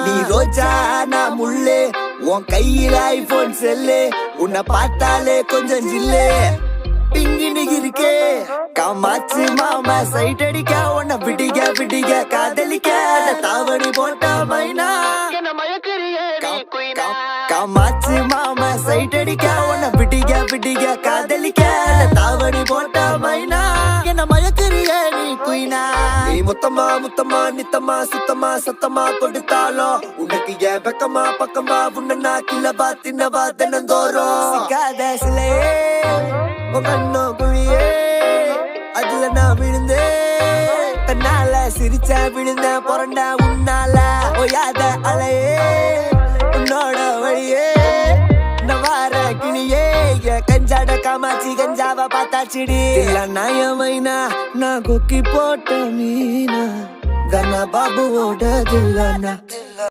நீ ரோஜா நான் முள்ளு, உன் கையில ஐபோன் செல்லு, உன்னை பார்த்தாலே கொஞ்சம் ஜில்லு பிங்கினு இருக்கே. காமாச்சு மாமா சைட் அடிக்க, உன்னை பிடிக்க பிடிக்க காதலிக்க, தாவணி போட்ட மைனா காமாச்சு மாமா சைட் அடிக்க, உன்னை பிடிக்க பிடிக்க காதலிக்க, தாவணி போட்ட மைனா என்ன மயக்கிறிய நீ குயினா. நீ முத்தமா முத்தமா நித்தமா சுத்தமா சத்தமா கொடுத்தாலும் உனக்கு ஏன் பக்கமா பக்கமா உன்ன கிளபா தின்னவா தினந்தோறும் சிக்காத சிலையே கண்ணோ குழியே அதுல நான் விழுந்தேன், தன்னால சிரிச்ச விழுந்த புரண்ட உன்னால ஓயாத அலையே உன்னோட வழியே நவார கிளியே கஞ்சாட காமாச்சி கஞ்சாவ பார்த்தாச்சிடி நாயமைனா நான் கொக்கி போட்ட மீனா தன பாபுவோட தில்லானா.